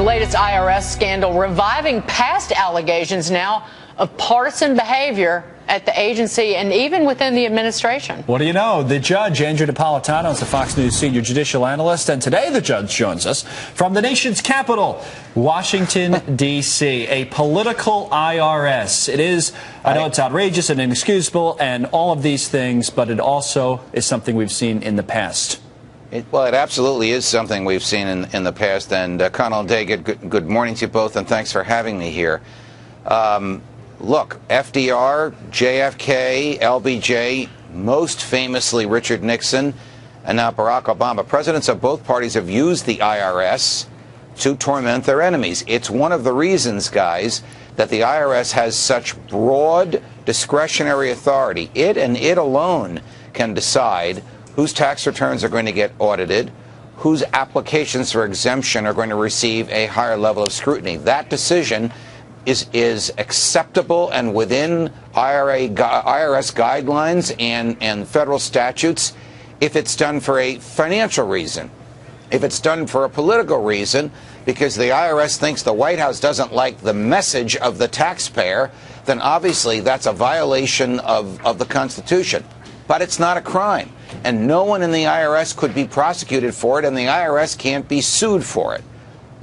The latest IRS scandal reviving past allegations now of partisan behavior at the agency and even within the administration. What do you know? The judge, Andrew Napolitano, is the Fox News senior judicial analyst, and today the judge joins us from the nation's capital, Washington, D.C., a political IRS. It is, I know it's outrageous and inexcusable and all of these things, but it also is something we've seen in the past. Well, it absolutely is something we've seen in the past. And Colonel Daggett, good morning to you both, and thanks for having me here. Look, FDR, JFK, LBJ, most famously Richard Nixon, and now Barack Obama. Presidents of both parties have used the IRS to torment their enemies. It's one of the reasons, guys, that the IRS has such broad discretionary authority. It and it alone can decide whose tax returns are going to get audited, whose applications for exemption are going to receive a higher level of scrutiny. That decision is acceptable and within IRS guidelines and federal statutes if it's done for a financial reason. If it's done for a political reason, because the IRS thinks the White House doesn't like the message of the taxpayer, then obviously that's a violation of the Constitution. But it's not a crime, and no one in the IRS could be prosecuted for it, and the IRS can't be sued for it.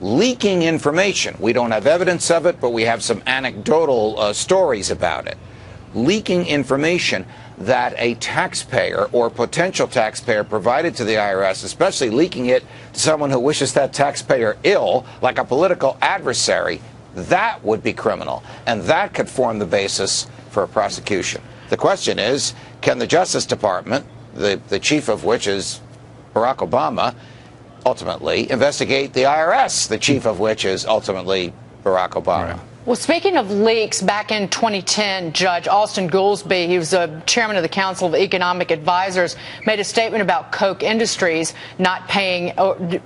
Leaking information, we don't have evidence of it, but we have some anecdotal stories about it. Leaking information that a taxpayer or potential taxpayer provided to the IRS, especially leaking it to someone who wishes that taxpayer ill, like a political adversary, that would be criminal, and that could form the basis for a prosecution. The question is, can the Justice Department, the chief of which is Barack Obama, ultimately investigate the IRS, the chief of which is ultimately Barack Obama? Right. Well, speaking of leaks, back in 2010, Judge Alston Goolsbee, he was the chairman of the Council of Economic Advisors, made a statement about Koch Industries not paying,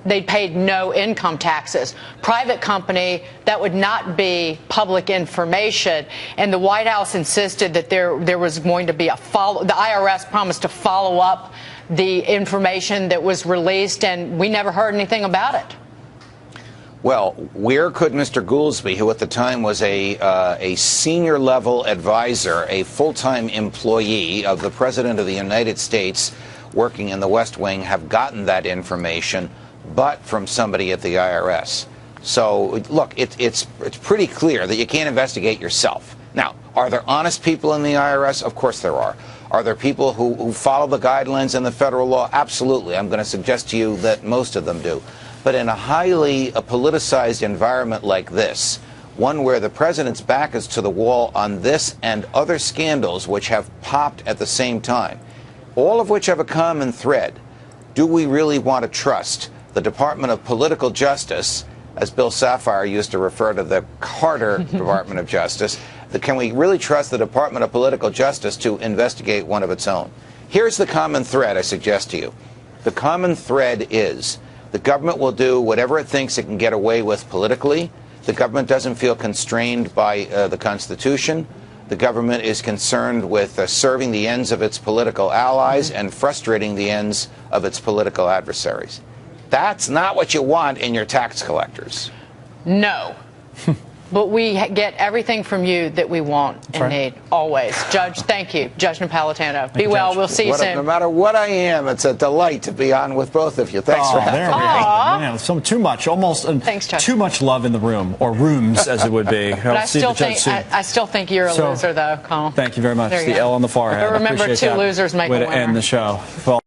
they paid no income taxes. Private company, that would not be public information. And the White House insisted that there was going to be the IRS promised to follow up the information that was released, and we never heard anything about it. Well, where could Mr. Goolsbee, who at the time was a senior level advisor, a full-time employee of the President of the United States working in the West Wing, have gotten that information but from somebody at the IRS? So, look, it's pretty clear that you can't investigate yourself. Now, are there honest people in the IRS? Of course there are. Are there people who follow the guidelines in the federal law? Absolutely. I'm going to suggest to you that most of them do. But in a highly politicized environment like this, one where the president's back is to the wall on this and other scandals which have popped at the same time, all of which have a common thread, do we really want to trust the Department of Political Justice, as Bill Safire used to refer to the Carter Department of Justice, can we really trust the Department of Political Justice to investigate one of its own? Here's the common thread I suggest to you. The common thread is the government will do whatever it thinks it can get away with politically. The government doesn't feel constrained by the Constitution. The government is concerned with serving the ends of its political allies and frustrating the ends of its political adversaries. That's not what you want in your tax collectors. No. But we get everything from you that we want and need, always. Judge, thank you. Judge Napolitano. Be well. We'll see you soon. No matter what I am, it's a delight to be on with both of you. Thanks for having me. Man, so too much, almost too much love in the room, or rooms, as it would be. But I still think you're a loser, though, Colin. Thank you very much. The L on the forehead. But remember, two losers make a winner. Way to end the show. Well,